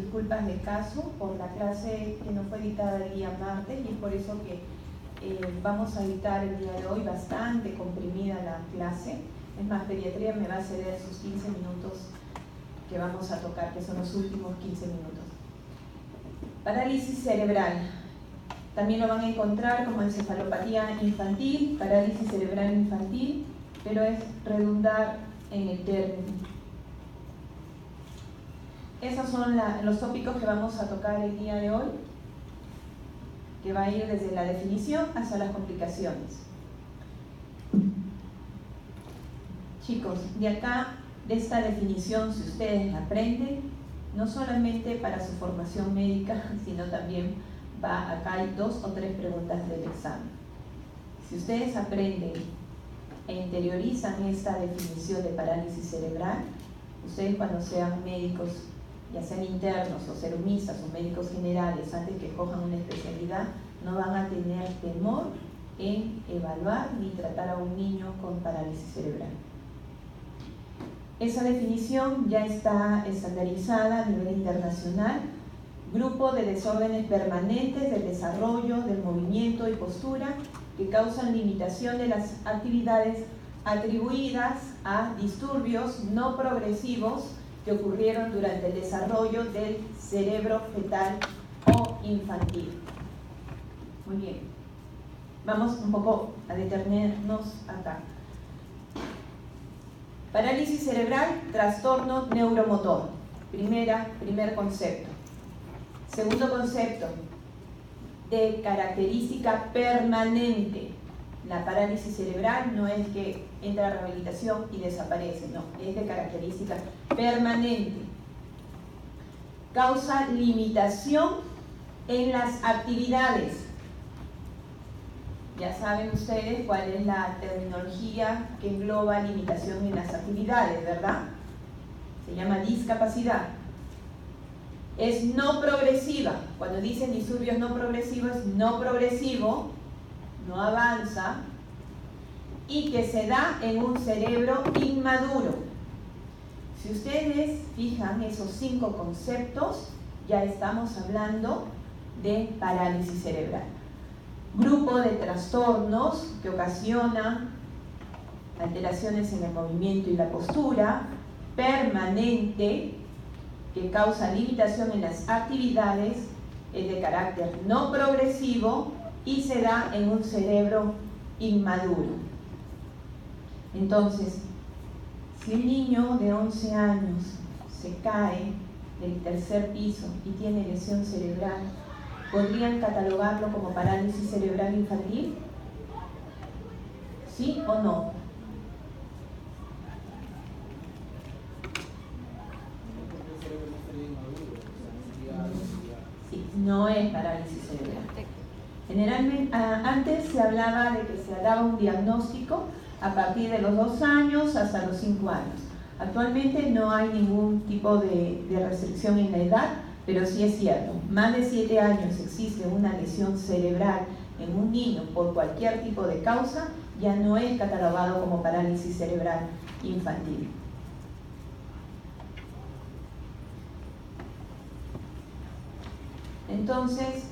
disculpas de caso por la clase que no fue dictada el día martes, y es por eso que vamos a dictar el día de hoy bastante comprimida la clase. Es más, pediatría me va a ceder sus 15 minutos que vamos a tocar, que son los últimos 15 minutos. Parálisis cerebral. También lo van a encontrar como encefalopatía infantil, parálisis cerebral infantil, pero es redundar en el término. Esos son los tópicos que vamos a tocar el día de hoy, que va a ir desde la definición hasta las complicaciones. Chicos, de acá, de esta definición, si ustedes la aprenden, no solamente para su formación médica, sino también acá hay 2 o 3 preguntas del examen. Si ustedes aprenden e interiorizan esta definición de parálisis cerebral, ustedes cuando sean médicos, ya sean internos o serumistas o médicos generales, antes que cojan una especialidad, no van a tener temor en evaluar ni tratar a un niño con parálisis cerebral. Esa definición ya está estandarizada a nivel internacional. Grupo de desórdenes permanentes del desarrollo, del movimiento y postura que causan limitación de las actividades atribuidas a disturbios no progresivos que ocurrieron durante el desarrollo del cerebro fetal o infantil. Muy bien, vamos un poco a detenernos acá. Parálisis cerebral, trastorno neuromotor. Primer concepto. Segundo concepto, de característica permanente. La parálisis cerebral no es que entra a rehabilitación y desaparece, no, es de característica permanente. Causa limitación en las actividades. Ya saben ustedes cuál es la terminología que engloba limitación en las actividades, ¿verdad? Se llama discapacidad. Es no progresiva. Cuando dicen disturbios no progresivos, es no progresivo, no avanza, y que se da en un cerebro inmaduro. Si ustedes fijan esos 5 conceptos, ya estamos hablando de parálisis cerebral. Grupo de trastornos que ocasionan alteraciones en el movimiento y la postura, permanente, que causa limitación en las actividades, es de carácter no progresivo y se da en un cerebro inmaduro. Entonces, si un niño de 11 años se cae del 3er piso y tiene lesión cerebral, ¿podrían catalogarlo como parálisis cerebral infantil? ¿Sí o no? Sí, no es parálisis cerebral. Generalmente, antes se hablaba de que se daba un diagnóstico a partir de los 2 años hasta los 5 años. Actualmente no hay ningún tipo de restricción en la edad, pero sí es cierto, más de 7 años existe una lesión cerebral en un niño por cualquier tipo de causa, ya no es catalogado como parálisis cerebral infantil. Entonces,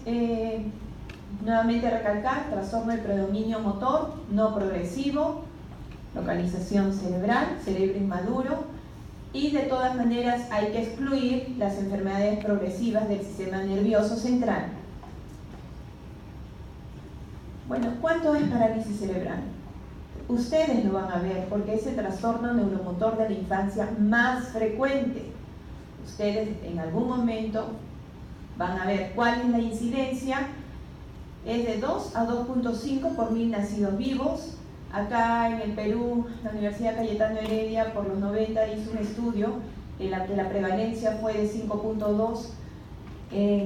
nuevamente recalcar, trastorno de predominio motor no progresivo, localización cerebral, cerebro inmaduro, y de todas maneras hay que excluir las enfermedades progresivas del sistema nervioso central. Bueno, ¿cuánto es parálisis cerebral? Ustedes lo van a ver porque es el trastorno neuromotor de la infancia más frecuente. Ustedes en algún momento van a ver cuál es la incidencia. Es de 2 a 2.5 por 1000 nacidos vivos. Acá en el Perú, la Universidad Cayetano Heredia por los 90 hizo un estudio en la que la prevalencia fue de 5.2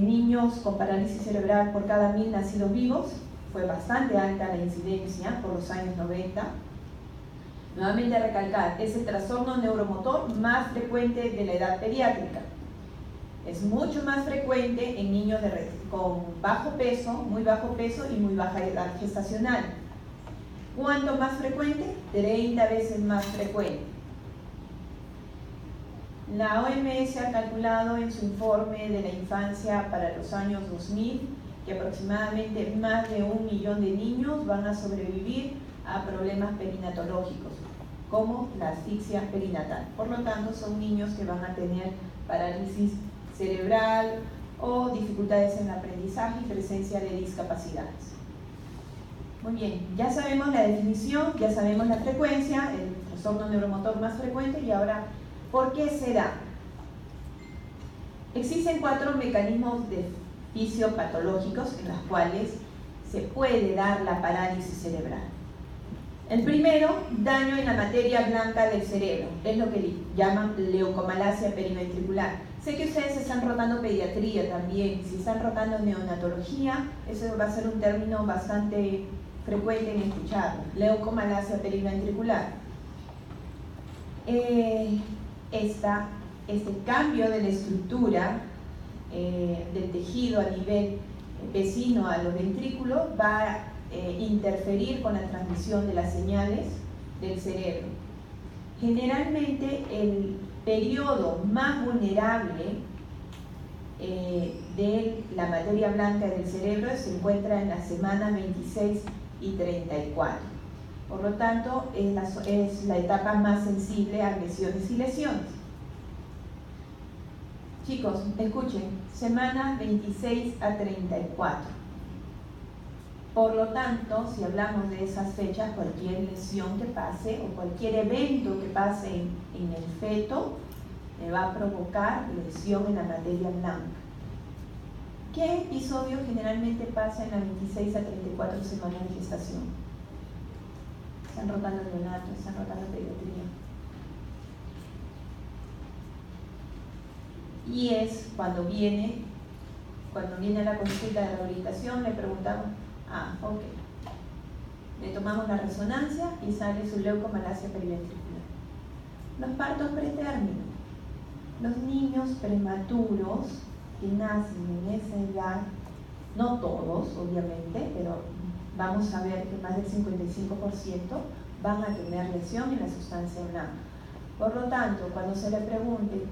niños con parálisis cerebral por cada 1000 nacidos vivos. Fue bastante alta la incidencia por los años 90. Nuevamente recalcar, es el trastorno neuromotor más frecuente de la edad pediátrica. Es mucho más frecuente en niños con bajo peso, muy bajo peso y muy baja edad gestacional. ¿Cuánto más frecuente? 30 veces más frecuente. La OMS ha calculado en su informe de la infancia para los años 2000 que aproximadamente más de 1 millón de niños van a sobrevivir a problemas perinatológicos, como la asfixia perinatal. Por lo tanto, son niños que van a tener parálisis cerebral o dificultades en el aprendizaje y presencia de discapacidades. Muy bien, ya sabemos la definición, ya sabemos la frecuencia, el trastorno neuromotor más frecuente, y ahora, ¿por qué se da? Existen 4 mecanismos fisiopatológicos en los cuales se puede dar la parálisis cerebral. El primero, daño en la materia blanca del cerebro, es lo que llaman leucomalacia periventricular. Sé que ustedes están rotando pediatría también, si están rotando neonatología, eso va a ser un término bastante frecuente en escucharlo, leucomalacia periventricular. Este cambio de la estructura del tejido a nivel vecino a los ventrículos va a interferir con la transmisión de las señales del cerebro. Generalmente el periodo más vulnerable de la materia blanca del cerebro se encuentra en las semanas 26 y 34. Por lo tanto, es la etapa más sensible a agresiones y lesiones. Chicos, escuchen, semanas 26 a 34. Por lo tanto, si hablamos de esas fechas, cualquier lesión que pase o cualquier evento que pase en el feto le va a provocar lesión en la materia blanca. ¿Qué episodio generalmente pasa en las 26 a 34 semanas de gestación? Están rotando el neonato, están rotando pediatría. Y es cuando viene a la consulta de rehabilitación, le preguntamos, ok, le tomamos la resonancia y sale su leucomalacia periventricular. Los partos pretérmino, los niños prematuros que nacen en esa edad, no todos obviamente, pero vamos a ver que más del 55% van a tener lesión en la sustancia blanca. Por lo tanto, cuando se le pregunte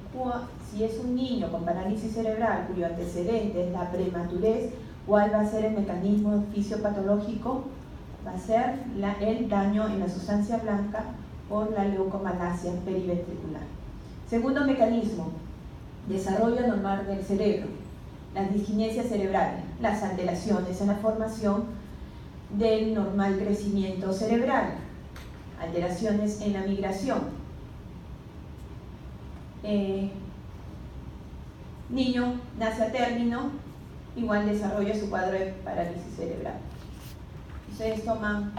si es un niño con parálisis cerebral cuyo antecedente es la prematurez, ¿cuál va a ser el mecanismo fisiopatológico? Va a ser el daño en la sustancia blanca por la leucomalacia periventricular. Segundo mecanismo, desarrollo anormal del cerebro, las diskinesias cerebrales, las alteraciones en la formación del normal crecimiento cerebral, alteraciones en la migración. Niño nace a término, igual desarrolla su cuadro de parálisis cerebral. Ustedes toman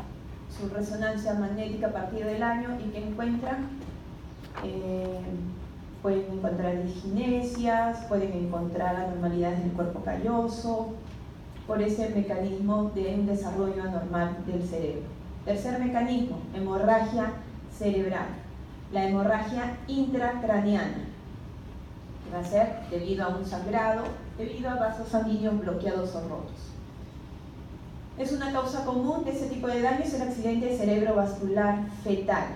su resonancia magnética a partir del año y ¿qué encuentran? Pueden encontrar diskinesias, pueden encontrar anormalidades del cuerpo calloso, por ese mecanismo de un desarrollo anormal del cerebro. Tercer mecanismo, hemorragia cerebral. La hemorragia intracraneana, que va a ser debido a un sangrado, debido a vasos sanguíneos bloqueados o rotos. Es una causa común de ese tipo de daño, es el accidente cerebrovascular fetal.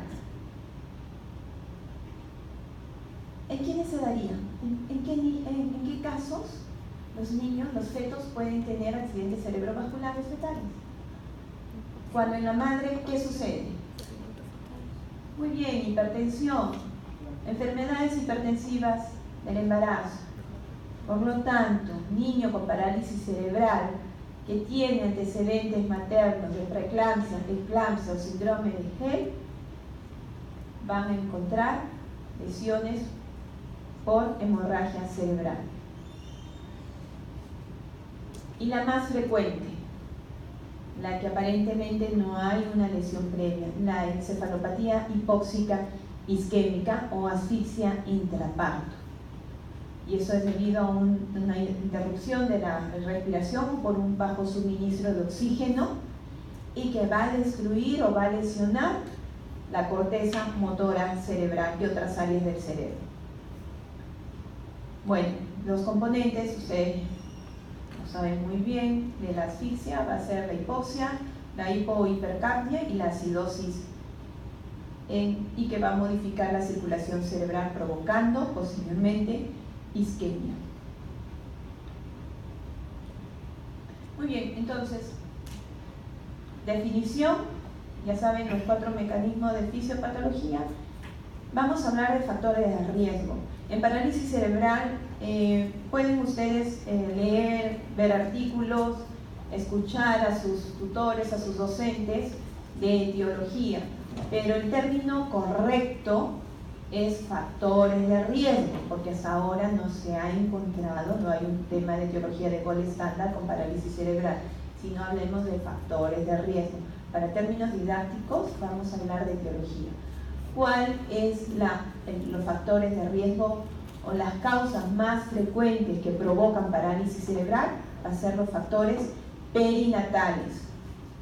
¿En quiénes se daría? ¿En qué casos los niños, los fetos pueden tener accidentes cerebrovasculares fetales? Cuando en la madre, ¿qué sucede? Muy bien, hipertensión, enfermedades hipertensivas del embarazo. Por lo tanto, niño con parálisis cerebral que tiene antecedentes maternos de preeclampsia, eclampsia o síndrome de Hell, van a encontrar lesiones por hemorragia cerebral. Y la más frecuente, la que aparentemente no hay una lesión previa, la encefalopatía hipóxica isquémica o asfixia intraparto. Y eso es debido a una interrupción de la respiración por un bajo suministro de oxígeno y que va a destruir o va a lesionar la corteza motora cerebral y otras áreas del cerebro. Bueno, los componentes, ustedes lo saben muy bien, de la asfixia va a ser la hipoxia, la hipohipercapnia y la acidosis y que va a modificar la circulación cerebral provocando posteriormente isquemia. Muy bien, entonces, definición, ya saben los 4 mecanismos de fisiopatología. Vamos a hablar de factores de riesgo. En parálisis cerebral pueden ustedes leer, ver artículos, escuchar a sus tutores, a sus docentes de etiología, pero el término correcto es factores de riesgo, porque hasta ahora no se ha encontrado, no hay un tema de etiología de gol estándar con parálisis cerebral, sino hablemos de factores de riesgo. Para términos didácticos vamos a hablar de etiología. ¿Cuál es los factores de riesgo o las causas más frecuentes que provocan parálisis cerebral? Va a ser los factores perinatales,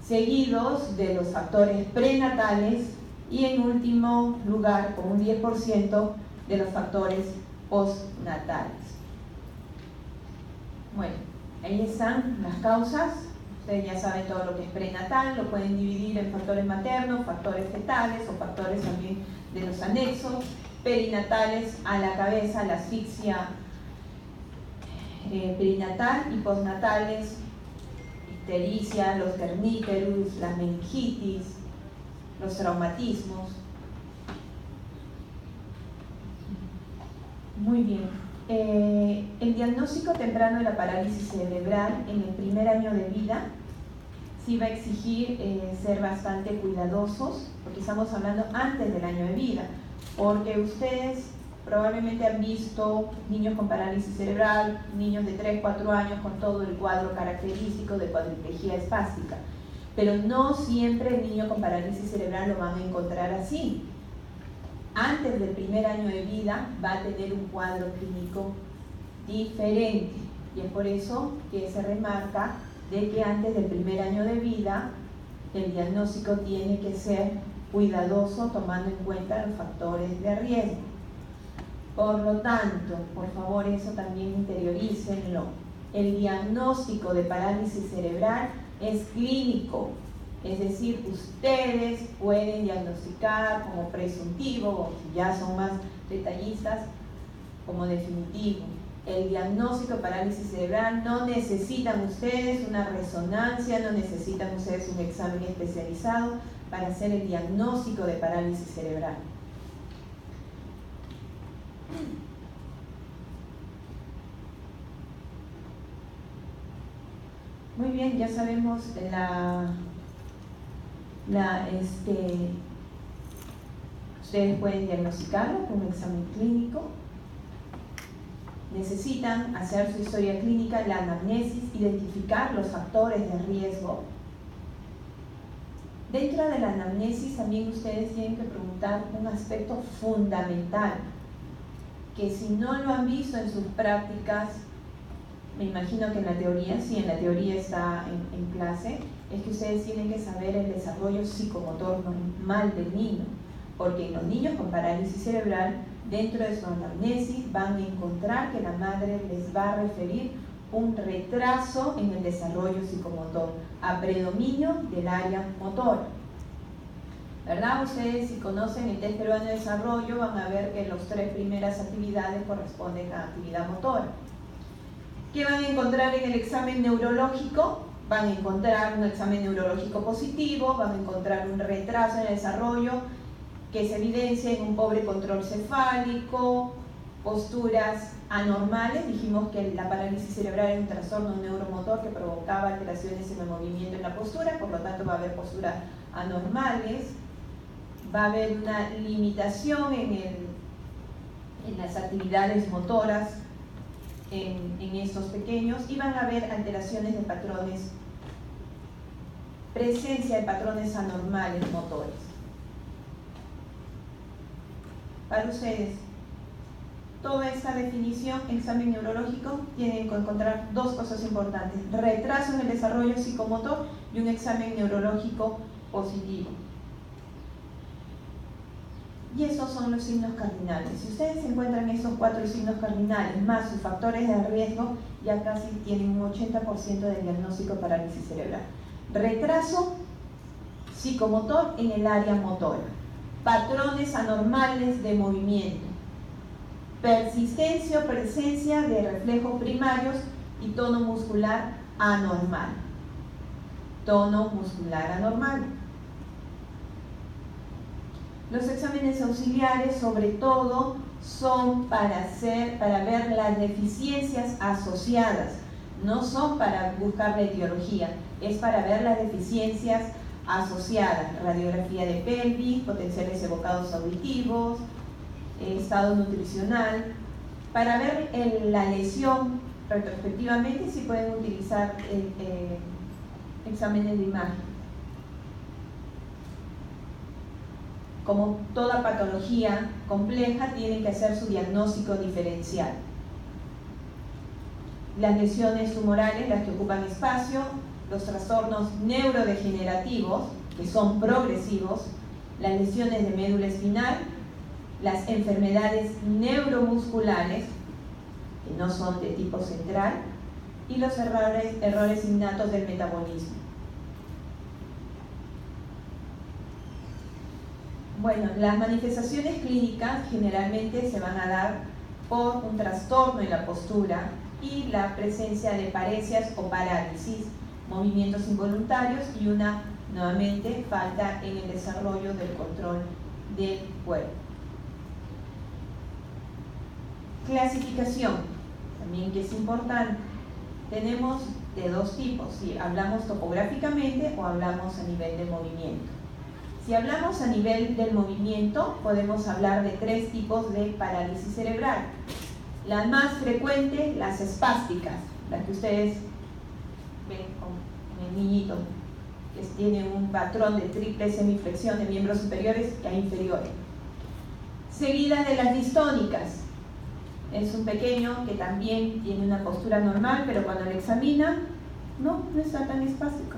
seguidos de los factores prenatales y en último lugar, con un 10%, de los factores postnatales. Bueno, ahí están las causas. Ustedes ya saben todo lo que es prenatal, lo pueden dividir en factores maternos, factores fetales o factores también de los anexos. Perinatales, a la cabeza, la asfixia perinatal, y postnatales, ictericia, los terníferos, la meningitis, los traumatismos. Muy bien. El diagnóstico temprano de la parálisis cerebral en el primer año de vida sí va a exigir ser bastante cuidadosos, porque estamos hablando antes del año de vida, porque ustedes probablemente han visto niños con parálisis cerebral, niños de 3, 4 años con todo el cuadro característico de cuadriplegia espástica, pero no siempre el niño con parálisis cerebral lo van a encontrar así. Antes del primer año de vida va a tener un cuadro clínico diferente, y es por eso que se remarca de que antes del primer año de vida el diagnóstico tiene que ser cuidadoso, tomando en cuenta los factores de riesgo. Por lo tanto, por favor, eso también interiorícenlo. El diagnóstico de parálisis cerebral es clínico, es decir, ustedes pueden diagnosticar como presuntivo, o si ya son más detallistas, como definitivo. El diagnóstico de parálisis cerebral no necesitan ustedes una resonancia, no necesitan ustedes un examen especializado para hacer el diagnóstico de parálisis cerebral. Muy bien, ya sabemos ustedes pueden diagnosticarlo con un examen clínico. Necesitan hacer su historia clínica, la anamnesis, identificar los factores de riesgo. Dentro de la anamnesis también ustedes tienen que preguntar un aspecto fundamental, que si no lo han visto en sus prácticas, me imagino que en la teoría, sí, en la teoría está en clase, es que ustedes tienen que saber el desarrollo psicomotor normal del niño, porque en los niños con parálisis cerebral, dentro de su anamnesis van a encontrar que la madre les va a referir un retraso en el desarrollo psicomotor, a predominio del área motora. ¿Verdad? Ustedes, si conocen el test peruano de desarrollo, van a ver que las 3 primeras actividades corresponden a actividad motora. ¿Qué van a encontrar en el examen neurológico? Van a encontrar un examen neurológico positivo, van a encontrar un retraso en el desarrollo que se evidencia en un pobre control cefálico, posturas anormales. Dijimos que la parálisis cerebral era un trastorno neuromotor que provocaba alteraciones en el movimiento en la postura, por lo tanto va a haber posturas anormales, va a haber una limitación en las actividades motoras en estos pequeños, y van a haber alteraciones de patrones, presencia de patrones anormales motores. Para ustedes, toda esta definición, examen neurológico, tienen que encontrar 2 cosas importantes: retraso en el desarrollo psicomotor y un examen neurológico positivo. Y esos son los signos cardinales. Si ustedes encuentran esos 4 signos cardinales más sus factores de riesgo, ya casi tienen un 80% del diagnóstico de parálisis cerebral. Retraso psicomotor en el área motora. patrones anormales de movimiento, persistencia o presencia de reflejos primarios y tono muscular anormal. Tono muscular anormal. Los exámenes auxiliares, sobre todo, son para ver las deficiencias asociadas, no son para buscar la etiología, es para ver las deficiencias asociadas, radiografía de pelvis, potenciales evocados auditivos, estado nutricional. Para ver la lesión retrospectivamente sí pueden utilizar exámenes de imagen. Como toda patología compleja, tienen que hacer su diagnóstico diferencial. Las lesiones tumorales, las que ocupan espacio, los trastornos neurodegenerativos, que son progresivos, las lesiones de médula espinal, las enfermedades neuromusculares, que no son de tipo central, y los errores innatos del metabolismo. Bueno, las manifestaciones clínicas generalmente se van a dar por un trastorno en la postura y la presencia de paresias o parálisis, movimientos involuntarios y nuevamente, falta en el desarrollo del control del cuerpo. Clasificación, también que es importante. Tenemos de dos tipos, si hablamos topográficamente o hablamos a nivel de movimiento. Si hablamos a nivel del movimiento, podemos hablar de tres tipos de parálisis cerebral. La más frecuente, las espásticas, las que ustedes ven con el niñito, que tiene un patrón de triple semiflexión de miembros superiores e inferiores. Seguida de las distónicas. Es un pequeño que también tiene una postura normal, pero cuando lo examina, no está tan espástico.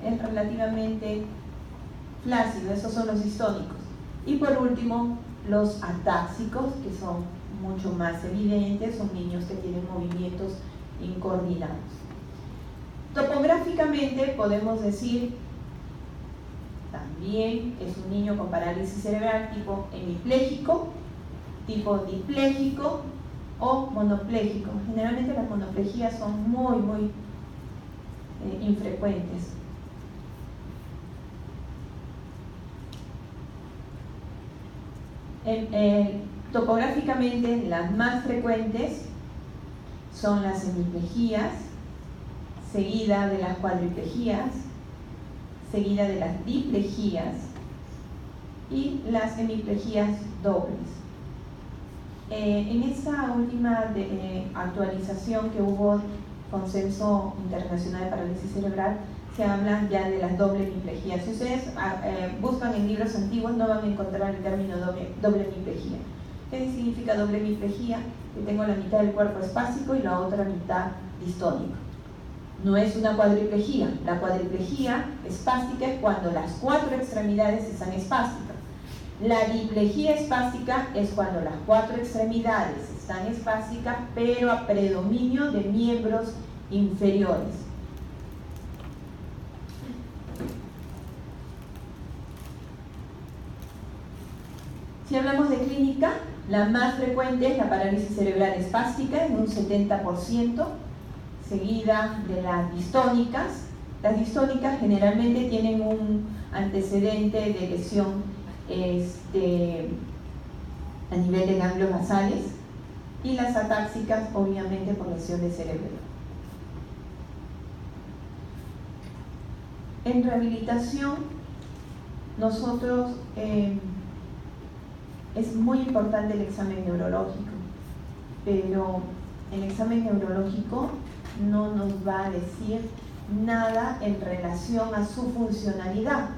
Es relativamente flácido, esos son los distónicos. Y por último, los atáxicos, que son mucho más evidentes, son niños que tienen movimientos incoordinados. Topográficamente podemos decir también es un niño con parálisis cerebral tipo hemipléjico, tipo dipléjico o monopléjico. Generalmente las monoplejías son muy infrecuentes. Topográficamente las más frecuentes son las hemiplejías, seguida de las cuadriplejías, seguida de las diplejías y las hemiplejías dobles. En esta última actualización que hubo, Consenso Internacional de Parálisis Cerebral, se habla ya de las doble hemiplejías. Si ustedes buscan en libros antiguos, no van a encontrar el término doble hemiplejía. ¿Qué significa doble hemiplejía? Que tengo la mitad del cuerpo espástico y la otra mitad distónica. No es una cuadriplejía. La cuadriplejía espástica es cuando las cuatro extremidades están espásticas. La diplejía espástica es cuando las cuatro extremidades están espásticas, pero a predominio de miembros inferiores. Si hablamos de clínica, la más frecuente es la parálisis cerebral espástica en un 70%, seguida de las distónicas. Las distónicas generalmente tienen un antecedente de lesión a nivel de ganglios basales, y las atáxicas obviamente por lesión de cerebro. En rehabilitación, nosotros es muy importante el examen neurológico, pero el examen neurológico no nos va a decir nada en relación a su funcionalidad,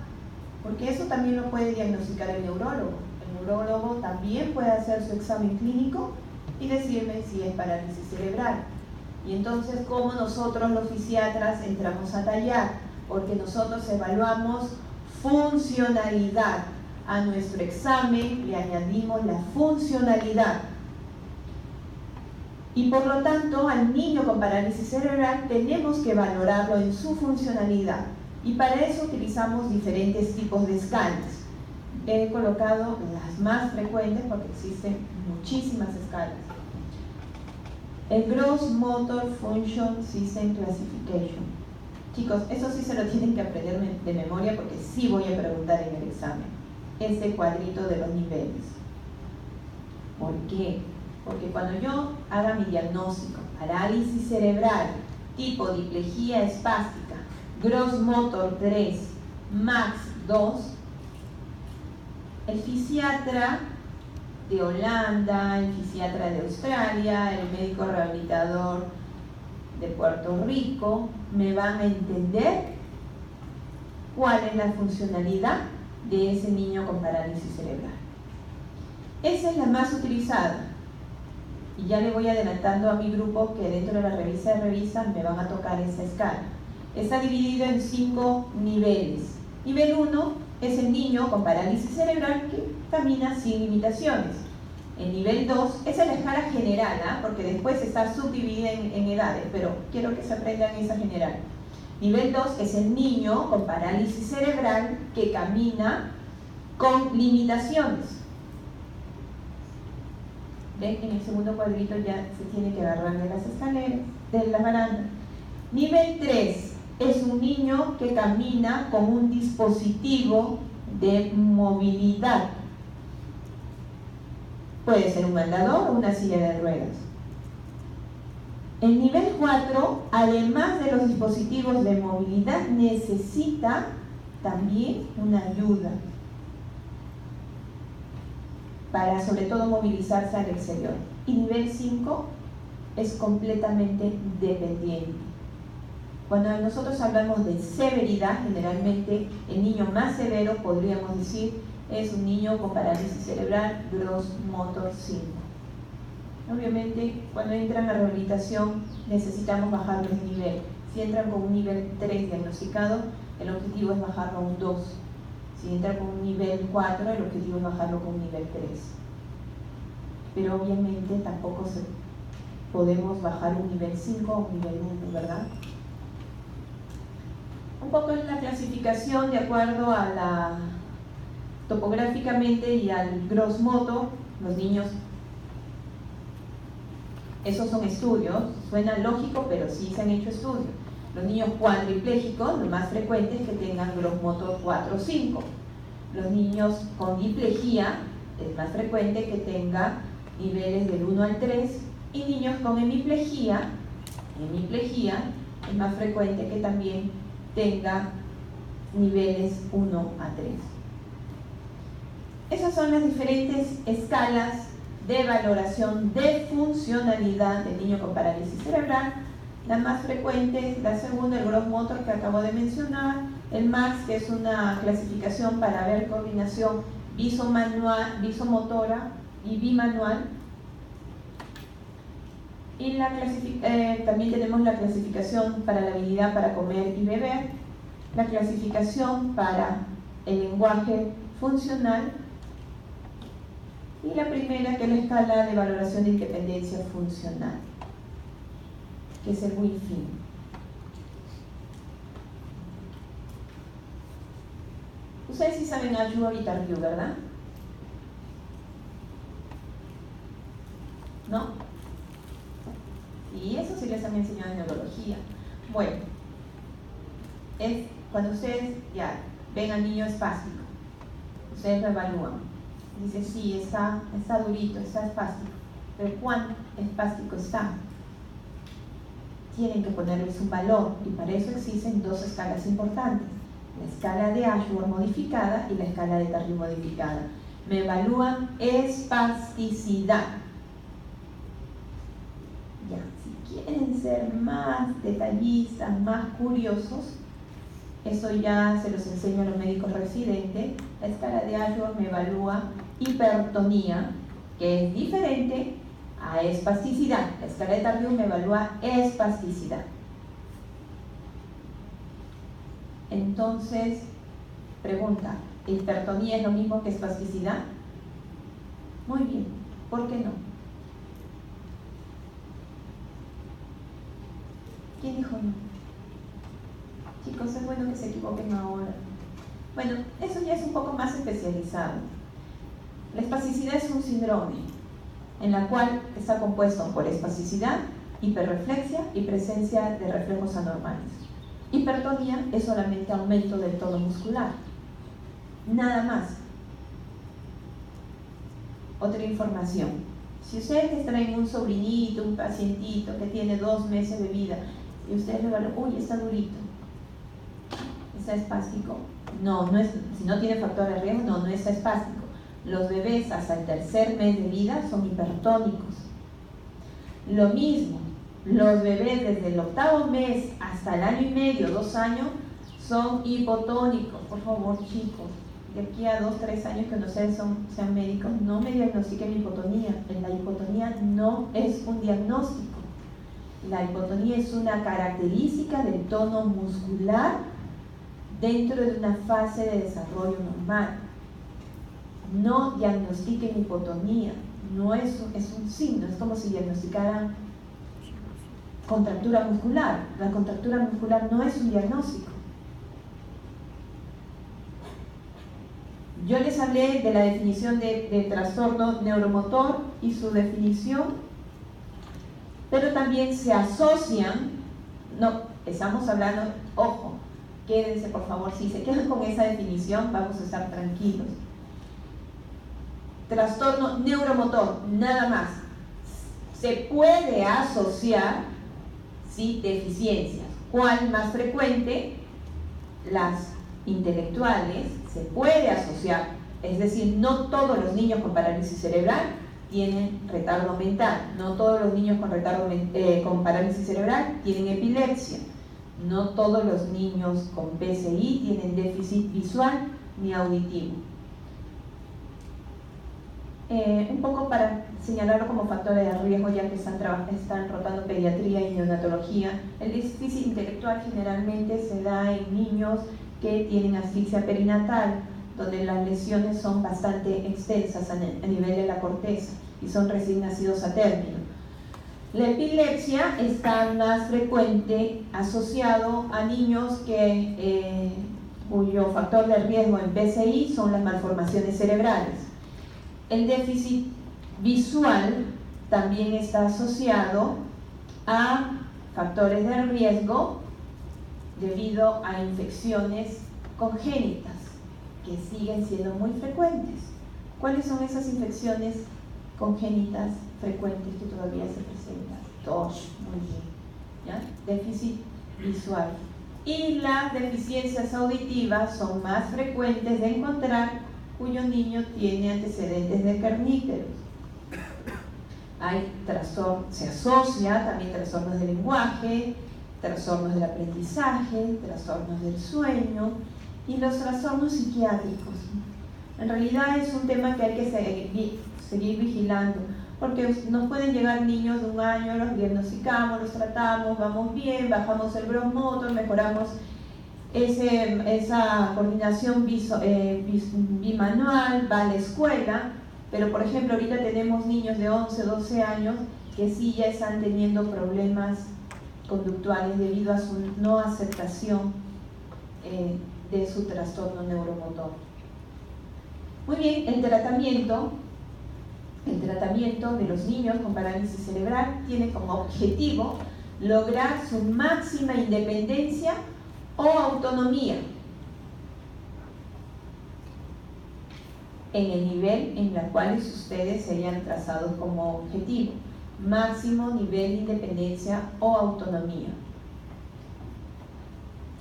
porque eso también lo puede diagnosticar el neurólogo. El neurólogo también puede hacer su examen clínico y decirme si es parálisis cerebral. Y entonces, ¿cómo nosotros los fisiatras entramos a tallar? Porque nosotros evaluamos funcionalidad. A nuestro examen le añadimos la funcionalidad. Y por lo tanto, al niño con parálisis cerebral tenemos que valorarlo en su funcionalidad. Y para eso utilizamos diferentes tipos de escalas. he colocado las más frecuentes porque existen muchísimas escalas. El Gross Motor Function System Classification. Chicos, eso sí se lo tienen que aprender de memoria porque sí voy a preguntar en el examen. Este cuadrito de los niveles. ¿Por qué? Porque cuando yo haga mi diagnóstico, parálisis cerebral, tipo diplejía espástica, Gross Motor 3, Max 2, el fisiatra de Holanda, el fisiatra de Australia, el médico rehabilitador de Puerto Rico me van a entender cuál es la funcionalidad de ese niño con parálisis cerebral. Esa es la más utilizada. Y ya le voy adelantando a mi grupo que dentro de la revista de revistas me van a tocar esta escala. Está dividido en 5 niveles. Nivel 1 es el niño con parálisis cerebral que camina sin limitaciones. El nivel 2 es la escala general, porque después está subdividida en edades, pero quiero que se aprendan esa general. Nivel 2 es el niño con parálisis cerebral que camina con limitaciones. ¿Ven? En el segundo cuadrito ya se tiene que agarrar de las escaleras, de las barandas. Nivel 3 es un niño que camina con un dispositivo de movilidad. Puede ser un andador o una silla de ruedas. El nivel 4, además de los dispositivos de movilidad, necesita también una ayuda para sobre todo movilizarse al exterior. Y nivel 5 es completamente dependiente. Cuando nosotros hablamos de severidad, generalmente el niño más severo, podríamos decir, es un niño con parálisis cerebral, Gross Motor 5. Obviamente, cuando entran a rehabilitación, necesitamos bajarlo de nivel. Si entran con un nivel 3 diagnosticado, el objetivo es bajarlo a un 2. Si entran con un nivel 4, el objetivo es bajarlo con un nivel 3. Pero obviamente tampoco podemos bajar un nivel 5 o un nivel 1, ¿verdad? Un poco es la clasificación de acuerdo a la topográficamente y al Gross Motor. Los niños, esos son estudios, suena lógico, pero sí se han hecho estudios. Los niños cuadriplégicos, lo más frecuente es que tengan Gross Motor 4 o 5. Los niños con diplejía, es más frecuente que tenga niveles del 1 al 3. Y niños con hemiplejía, es más frecuente que también tenga niveles 1 a 3. Esas son las diferentes escalas de valoración de funcionalidad del niño con parálisis cerebral. La más frecuente es la segunda, el Gross Motor que acabo de mencionar, el Max, que es una clasificación para ver coordinación visomotora y bimanual. Y también tenemos la clasificación para la habilidad para comer y beber, la clasificación para el lenguaje funcional y la primera, que es la escala de valoración de independencia funcional, que es el Wi-Fi. Ustedes sí saben Ashworth y Tardieu, ¿verdad? ¿No? Y eso sí les han enseñado en neurología. Bueno, es cuando ustedes ya ven al niño espástico, ustedes lo evalúan. Dice, sí, está durito, está espástico. Pero ¿cuán espástico está? Tienen que ponerles un valor, y para eso existen dos escalas importantes: la escala de Ashworth modificada y la escala de Tardieu modificada. Me evalúan espasticidad. Ya, si quieren ser más detallistas, más curiosos, eso ya se los enseño a los médicos residentes. La escala de Ashworth me evalúa hipertonía, que es diferente a espasticidad. La escala de Tardieu me evalúa espasticidad. Entonces, pregunta, ¿hipertonía es lo mismo que espasticidad? Muy bien, ¿por qué no? ¿Quién dijo no? Chicos, es bueno que se equivoquen ahora. Bueno, eso ya es un poco más especializado. La espasticidad es un síndrome en la cual está compuesto por espasticidad, hiperreflexia y presencia de reflejos anormales. Hipertonía es solamente aumento del tono muscular, nada más. Otra información: si ustedes traen un sobrinito, un pacientito que tiene 2 meses de vida y ustedes le van, uy, está durito, está espástico, no es, si no tiene factor de riesgo, no está espástico. Los bebés hasta el 3er mes de vida son hipertónicos. Lo mismo, los bebés desde el 8º mes hasta el 1.5 años, 2 años, son hipotónicos. Por favor, chicos, de aquí a 2, 3 años que ustedes sean médicos, no me diagnostiquen hipotonía. La hipotonía no es un diagnóstico. La hipotonía es una característica del tono muscular dentro de una fase de desarrollo normal. No diagnostiquen hipotonía, no es un signo, es como si diagnosticaran contractura muscular. La contractura muscular no es un diagnóstico. Yo les hablé de la definición de trastorno neuromotor y su definición, pero también se asocian, no, estamos hablando, ojo, quédense por favor, si se quedan con esa definición vamos a estar tranquilos. Trastorno neuromotor, nada más. Se puede asociar, sí, deficiencias. ¿Cuál más frecuente? Las intelectuales. Se puede asociar, es decir, no todos los niños con parálisis cerebral tienen retardo mental, no todos los niños con parálisis cerebral tienen epilepsia, no todos los niños con PCI tienen déficit visual ni auditivo. Un poco para señalarlo como factores de riesgo, ya que están rotando pediatría y neonatología. El déficit intelectual generalmente se da en niños que tienen asfixia perinatal, donde las lesiones son bastante extensas a nivel de la corteza y son recién nacidos a término. La epilepsia está más frecuente asociado a niños cuyo factor de riesgo en PCI son las malformaciones cerebrales. El déficit visual también está asociado a factores de riesgo debido a infecciones congénitas que siguen siendo muy frecuentes. ¿Cuáles son esas infecciones congénitas frecuentes que todavía se presentan? Tos, muy bien, ¿ya? Déficit visual. Y las deficiencias auditivas son más frecuentes de encontrar cuyo niño tiene antecedentes de carníceros. Hay trastornos, se asocia también trastornos del lenguaje, trastornos del aprendizaje, trastornos del sueño y los trastornos psiquiátricos. En realidad es un tema que hay que seguir vigilando, porque nos pueden llegar niños de 1 año, los diagnosticamos, los tratamos, vamos bien, bajamos el gross motor, mejoramos esa coordinación bimanual, va a la escuela, pero por ejemplo ahorita tenemos niños de 11, 12 años que sí ya están teniendo problemas conductuales debido a su no aceptación de su trastorno neuromotor. Muy bien, el tratamiento de los niños con parálisis cerebral tiene como objetivo lograr su máxima independencia o autonomía en el nivel en el cual ustedes serían trazados como objetivo. Máximo nivel de independencia o autonomía.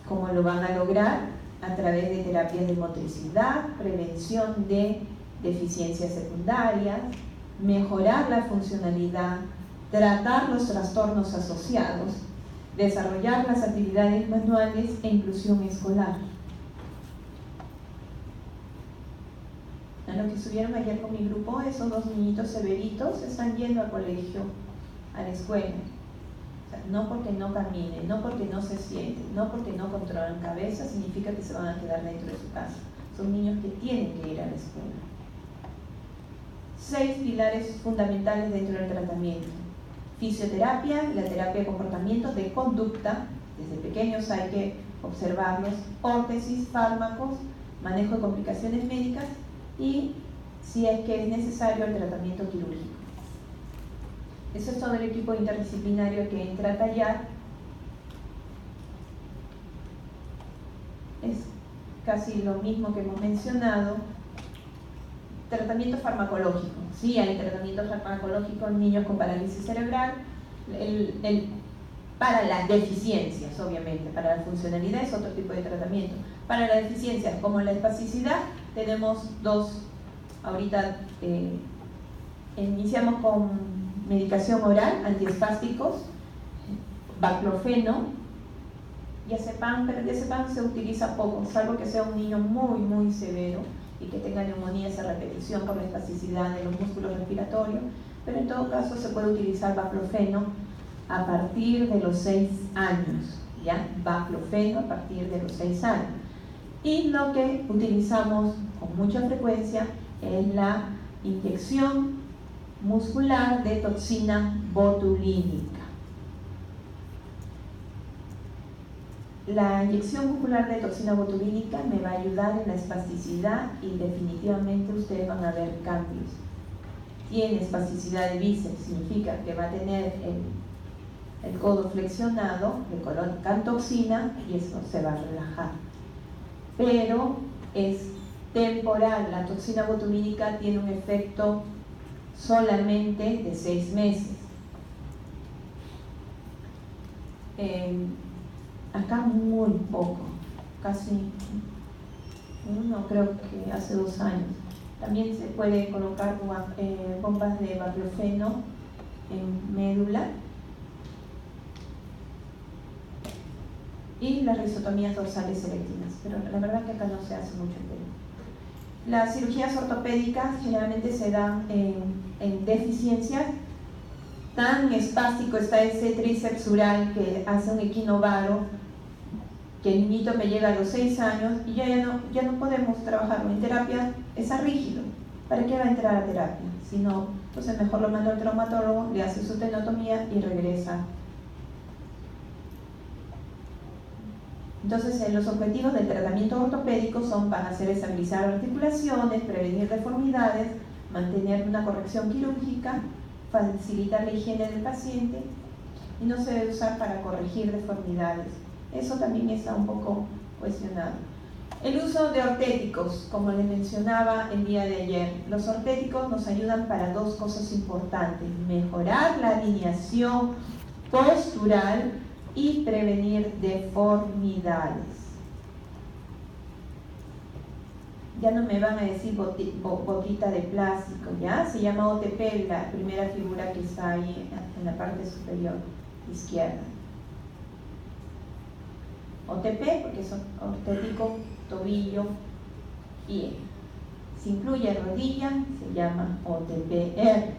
¿Cómo lo van a lograr? A través de terapias de motricidad, prevención de deficiencias secundarias, mejorar la funcionalidad, tratar los trastornos asociados, desarrollar las actividades manuales e inclusión escolar. A los que estuvieron ayer con mi grupo, esos 2 niñitos severitos están yendo al colegio, a la escuela. O sea, no porque no caminen, no porque no se sienten, no porque no controlan cabeza, significa que se van a quedar dentro de su casa. Son niños que tienen que ir a la escuela. 6 pilares fundamentales dentro del tratamiento: fisioterapia, la terapia de comportamientos de conducta, desde pequeños hay que observarlos, órtesis, fármacos, manejo de complicaciones médicas y, si es que es necesario, el tratamiento quirúrgico. Eso es todo el equipo interdisciplinario que entra a tallar. Es casi lo mismo que hemos mencionado. Tratamiento farmacológico. Sí, hay tratamiento farmacológico en niños con parálisis cerebral, para las deficiencias, obviamente. Para la funcionalidad es otro tipo de tratamiento. Para las deficiencias, como la espasticidad, tenemos dos. Ahorita iniciamos con medicación oral, antiespásticos, baclofeno, diazepam, pero el diazepam se utiliza poco, salvo que sea un niño muy severo y que tenga neumonías a repetición por la espasticidad de los músculos respiratorios, pero en todo caso se puede utilizar baclofeno a partir de los 6 años, ¿ya? Baclofeno a partir de los 6 años. Y lo que utilizamos con mucha frecuencia es la inyección muscular de toxina botulínica. La inyección muscular de toxina botulínica me va a ayudar en la espasticidad y definitivamente ustedes van a ver cambios. Tiene espasticidad de bíceps, significa que va a tener el codo flexionado, le colocan toxina y eso se va a relajar. Pero es temporal, la toxina botulínica tiene un efecto solamente de 6 meses. Acá muy poco, casi uno, creo que hace 2 años. También se puede colocar bombas de baclofeno en médula y las rizotomías dorsales selectivas, pero la verdad es que acá no se hace mucho el tema. Las cirugías ortopédicas generalmente se dan en deficiencias. Tan espástico está ese tríceps ural que hace un equinovaro, que el niñito me llega a los 6 años y ya no podemos trabajarlo. En terapia está rígido. ¿Para qué va a entrar a terapia? Si no, entonces mejor lo mando al traumatólogo, le hace su tenotomía y regresa. Entonces, los objetivos del tratamiento ortopédico van a ser estabilizar articulaciones, prevenir deformidades, mantener una corrección quirúrgica, facilitar la higiene del paciente y no se debe usar para corregir deformidades. Eso también está un poco cuestionado. El uso de ortéticos, como les mencionaba el día de ayer, los ortéticos nos ayudan para 2 cosas importantes: mejorar la alineación postural y prevenir deformidades. Ya no me van a decir botita de plástico, ¿ya? Se llama OTP, la primera figura que está ahí en la parte superior izquierda. OTP porque es ortético, tobillo, pie. Si incluye rodilla, se llama OTPR.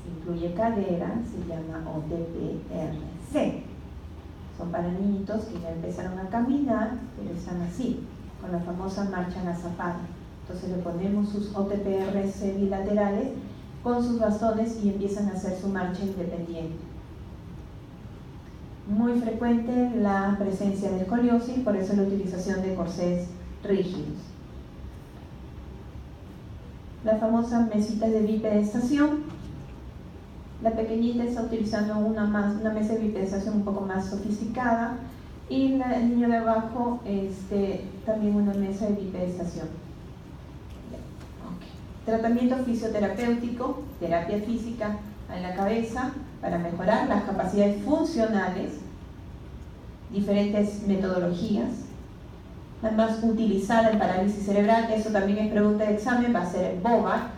Si incluye cadera, se llama OTPRC. Son para niñitos que ya empezaron a caminar, pero están así, con la famosa marcha agazapada. Entonces le ponemos sus OTPRC bilaterales con sus bastones y empiezan a hacer su marcha independiente. Muy frecuente la presencia de escoliosis, por eso la utilización de corsés rígidos. La famosa mesita de bipedestación. La pequeñita está utilizando una mesa de bipedestación un poco más sofisticada y el niño de abajo también una mesa de bipedestación. Okay. Tratamiento fisioterapéutico, terapia física en la cabeza para mejorar las capacidades funcionales, diferentes metodologías. La más utilizada en parálisis cerebral, eso también es pregunta de examen, va a ser el BOVAC.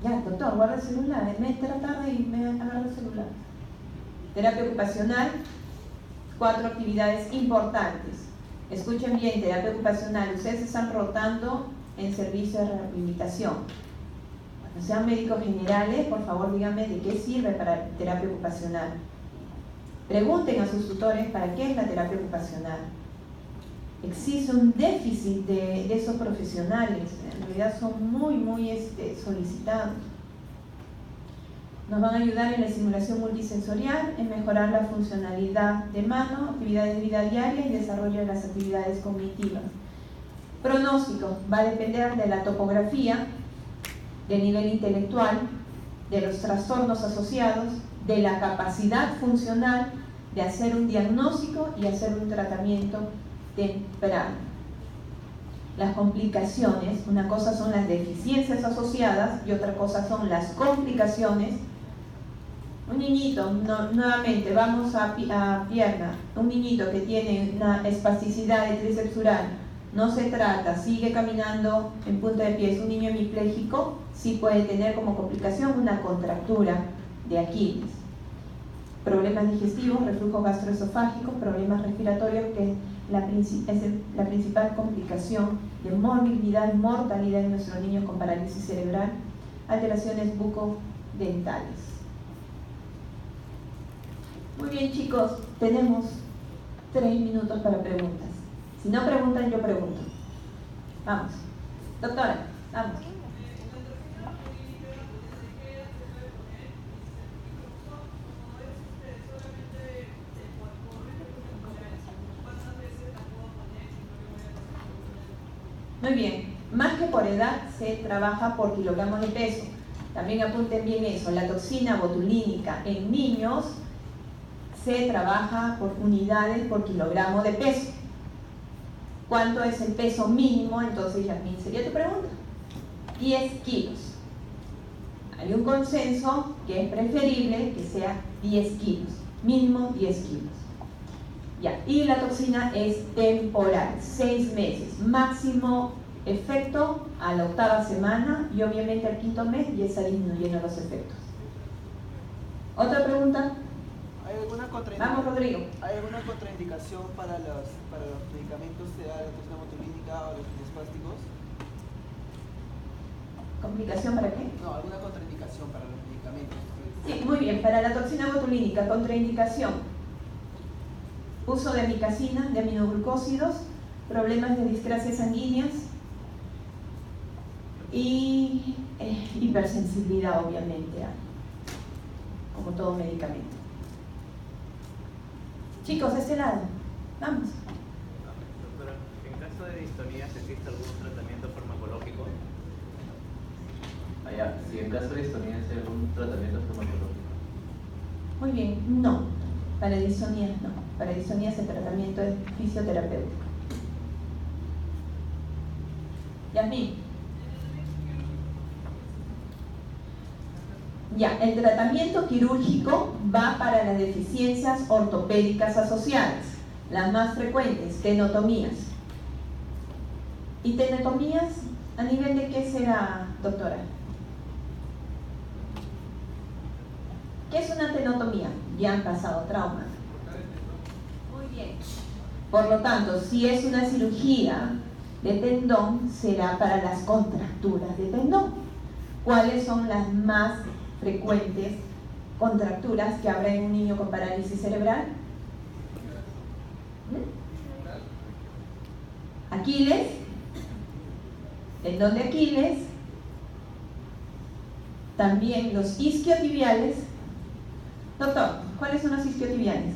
Ya, doctor, guarda el celular, me entra tarde y me agarra el celular. Terapia ocupacional, 4 actividades importantes. Escuchen bien, terapia ocupacional, ustedes están rotando en servicio de rehabilitación. Cuando sean médicos generales, por favor díganme de qué sirve para terapia ocupacional. Pregunten a sus tutores para qué es la terapia ocupacional. Existe un déficit de esos profesionales, en realidad son muy solicitados. Nos van a ayudar en la estimulación multisensorial, en mejorar la funcionalidad de mano, actividades de vida diaria y desarrollo de las actividades cognitivas. Pronóstico va a depender de la topografía, del nivel intelectual, de los trastornos asociados, de la capacidad funcional de hacer un diagnóstico y hacer un tratamiento temprano. Las complicaciones, una cosa son las deficiencias asociadas y otra cosa son las complicaciones. Un niñito, nuevamente, vamos a pierna, un niñito que tiene una espasticidad de tríceps ural, no se trata, sigue caminando en punta de pie, es un niño hemipléjico, sí puede tener como complicación una contractura de Aquiles. Problemas digestivos, reflujo gastroesofágico, problemas respiratorios, que es la principal complicación de morbilidad y mortalidad en nuestros niños con parálisis cerebral, alteraciones bucodentales. Muy bien, chicos, tenemos 3 minutos para preguntas. Si no preguntan, yo pregunto. Vamos. Doctora, vamos. Muy bien. Más que por edad, se trabaja por kilogramos de peso. También apunten bien eso. La toxina botulínica en niños se trabaja por unidades por kilogramo de peso. ¿Cuánto es el peso mínimo? Entonces, Yasmín, sería tu pregunta. 10 kilos. Hay un consenso que es preferible que sea 10 kilos. Mínimo 10 kilos. Ya. Y la toxina es temporal, 6 meses. Máximo efecto a la 8ª semana y obviamente al 5º mes ya está disminuyendo los efectos. ¿Otra pregunta? Vamos, Rodrigo. ¿Hay alguna contraindicación para los medicamentos de la toxina botulínica o los antiespásticos? ¿Complicación para qué? No, alguna contraindicación para los medicamentos. Sí, muy bien. Para la toxina botulínica, contraindicación: uso de amicacina, de aminoglucósidos, problemas de discrasias sanguíneas y hipersensibilidad, obviamente, como todo medicamento. Chicos, a este lado. Vamos. Doctora, en caso de distonías, ¿existe algún tratamiento farmacológico? Si en caso de distonías hay algún tratamiento farmacológico. Muy bien, no. Para distonías no. Para distonías el tratamiento es fisioterapéutico. Yasmín. Ya, el tratamiento quirúrgico va para las deficiencias ortopédicas asociadas, las más frecuentes, tenotomías. ¿Y tenotomías a nivel de qué será, doctora? ¿Qué es una tenotomía? Ya han pasado traumas. Muy bien. Por lo tanto, si es una cirugía de tendón, será para las contracturas de tendón. ¿Cuáles son las más frecuentes contracturas que habrá en un niño con parálisis cerebral? Aquiles, tendón de Aquiles, también los isquiotibiales. Doctor, ¿cuáles son los isquiotibiales?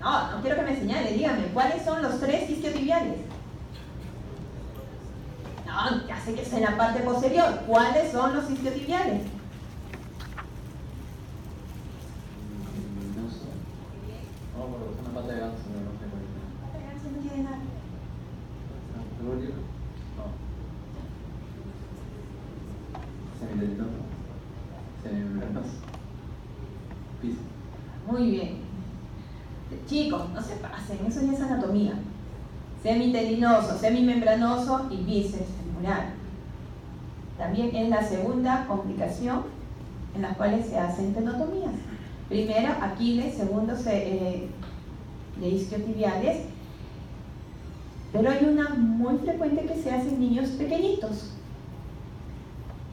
No quiero que me señale, dígame, ¿cuáles son los 3 isquiotibiales? No, ya sé que es en la parte posterior. ¿Cuáles son los isquiotibiales? No, pero es una pata de ganso, no sé cuál es. Pata de ganso no tiene nada. No. Semitendinoso. Semimembranoso. Piso. Muy bien. Chicos, no se pasen, eso ya es anatomía. Semitendinoso, semimembranoso y bíceps femoral. También es la segunda complicación en las cuales se hacen tenotomías. Primero, Aquiles, segundo, de isquiotibiales. Pero hay una muy frecuente que se hace en niños pequeñitos.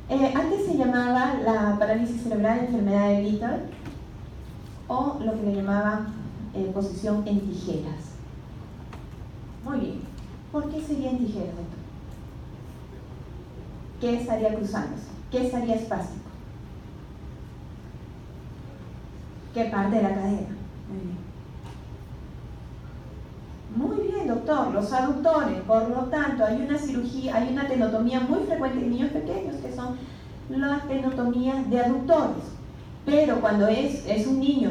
Antes se llamaba la parálisis cerebral enfermedad de Little, o lo que le llamaban posición en tijeras. Muy bien. ¿Por qué sería en tijeras, doctor? ¿Qué estaría cruzándose? ¿Qué estaría espástico? ¿Qué parte de la cadera? Muy bien, doctor, los aductores. Por lo tanto, hay una cirugía, hay una tenotomía muy frecuente en niños pequeños que son las tenotomías de aductores. Pero cuando es un niño,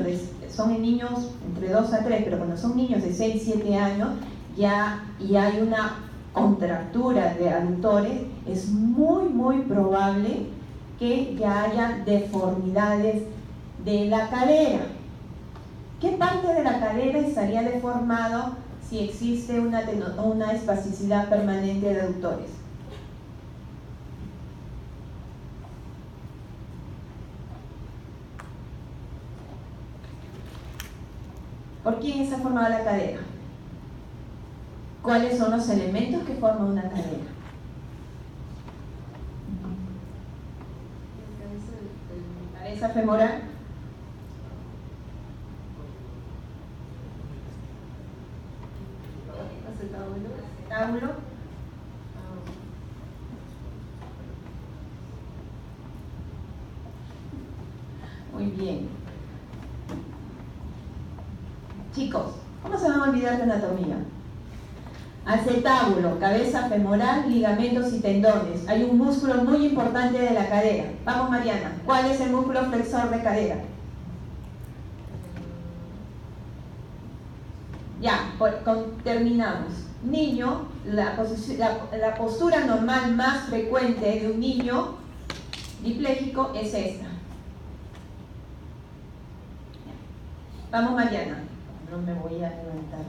son en niños entre 2 a 3, pero cuando son niños de 6, 7 años, ya hay una contractura de aductores, es muy probable que ya haya deformidades de la cadera. ¿Qué parte de la cadera estaría deformado si existe una espasticidad permanente de aductores? ¿Por quién está formada la cadera? ¿Cuáles son los elementos que forman una cadera? Cabeza femoral. Acetábulo. Muy bien. Chicos, ¿cómo se van a olvidar de anatomía? Acetábulo, cabeza femoral, ligamentos y tendones. Hay un músculo muy importante de la cadera. Vamos, Mariana, ¿cuál es el músculo flexor de cadera? Ya, terminamos. Niño, la postura normal más frecuente de un niño dipléjico es esta. Vamos, Mariana. No me voy a levantar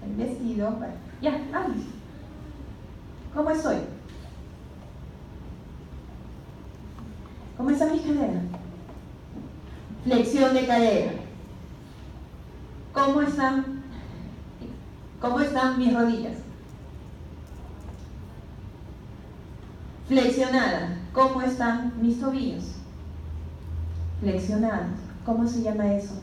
el vestido. Ya, vamos. ¿Cómo estoy? ¿Cómo está mi cadera? Flexión de cadera. ¿Cómo están mis rodillas? Flexionadas. ¿Cómo están mis tobillos? Flexionados. ¿Cómo se llama eso?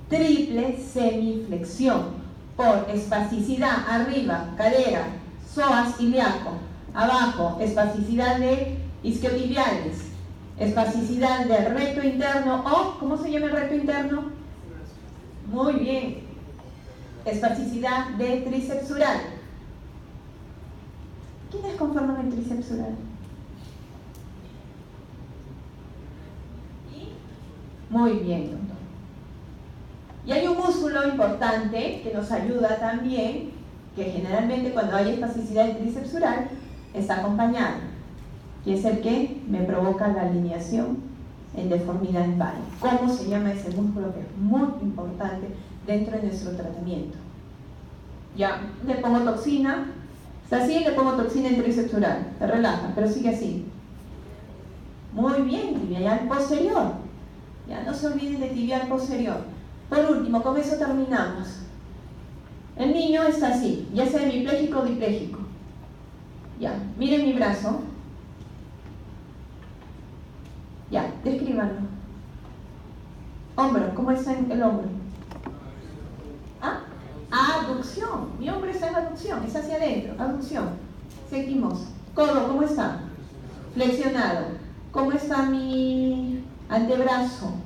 Triple semiflexión. Por espasticidad arriba, cadera, psoas ilíaco, abajo, espasticidad de isquiotibiales, espasticidad del recto interno o, ¿cómo se llama el recto interno? Muy bien, espasticidad de tríceps sural. ¿Quiénes conforman el tríceps sural? Muy bien, doctor. Y hay un músculo importante que nos ayuda también, que generalmente cuando hay espasticidad del tríceps sural está acompañado, que es el que me provoca la alineación en deformidad en valle. ¿Cómo se llama ese músculo? Que es muy importante dentro de nuestro tratamiento. Ya, le pongo toxina, está así, le pongo toxina en tríceps sural, se relaja, pero sigue así. Muy bien, tibial posterior. Ya, no se olviden de tibial posterior. Por último, con eso terminamos. El niño está así, ya sea hemipléjico o dipléjico. Ya, miren mi brazo. Ya, descríbanlo. Hombro, ¿cómo está el hombro? ¿Ah? Aducción. Mi hombro está en aducción, está hacia adentro, aducción. Seguimos. Codo, ¿cómo está? Flexionado. ¿Cómo está mi antebrazo?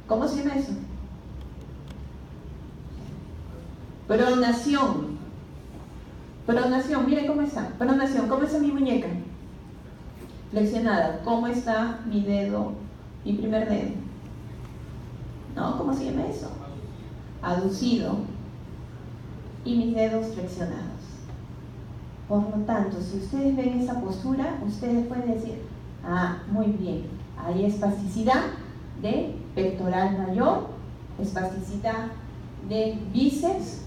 ¿Cómo se llama eso? Pronación. Pronación, miren cómo está. Pronación, ¿cómo está mi muñeca? Flexionada. ¿Cómo está mi dedo, mi primer dedo? ¿No? ¿Cómo se llama eso? Aducido. Y mis dedos flexionados. Por lo tanto, si ustedes ven esa postura, ustedes pueden decir, ah, muy bien, hay espasticidad de pectoral mayor, espasticidad de bíceps,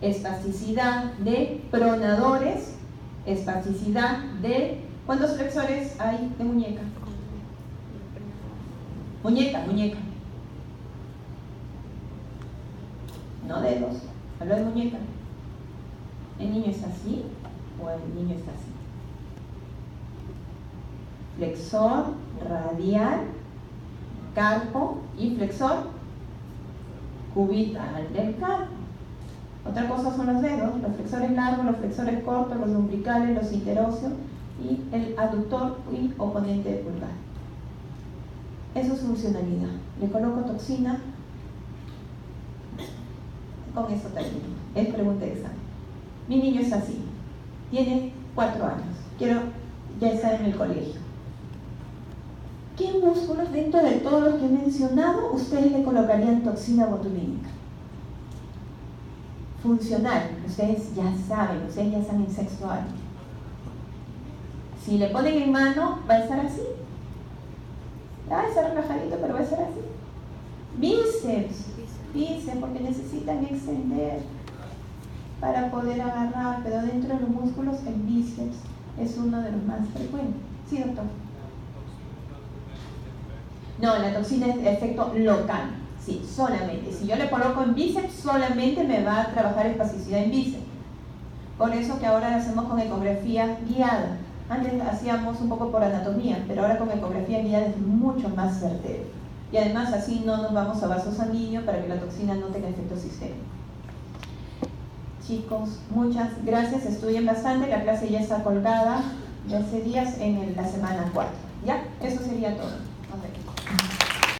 espasticidad de pronadores, espasticidad de... ¿Cuántos flexores hay de muñeca? Muñeca. No dedos, hablo de muñeca. ¿El niño está así o el niño está así? Flexor radial, carpo y flexor cubital del carpo. Otra cosa son los dedos, los flexores largos, los flexores cortos, los lumbricales, los interóseos y el aductor y oponente de pulgar. Eso es funcionalidad. Le coloco toxina. Con eso termino. Es pregunta de examen. Mi niño es así. Tiene 4 años. Ya está en el colegio. ¿Qué músculos dentro de todos los que he mencionado ustedes le colocarían toxina botulínica? Funcional. Ustedes ya saben en 6º año. Si le ponen en mano, va a estar así. Va a estar relajadito, pero va a ser así. Bíceps, porque necesitan extender para poder agarrar, pero dentro de los músculos el bíceps es uno de los más frecuentes. Sí, doctor. No, la toxina es de efecto local, sí, solamente. Si yo le coloco en bíceps, solamente me va a trabajar espasticidad en bíceps. Por eso que ahora lo hacemos con ecografía guiada. Antes hacíamos un poco por anatomía, pero ahora con ecografía guiada es mucho más certero. Y además así no nos vamos a vaso sanguíneo para que la toxina no tenga efecto sistémico. Chicos, muchas gracias, estudien bastante, la clase ya está colgada de hace días en la semana 4. ¿Ya? Eso sería todo.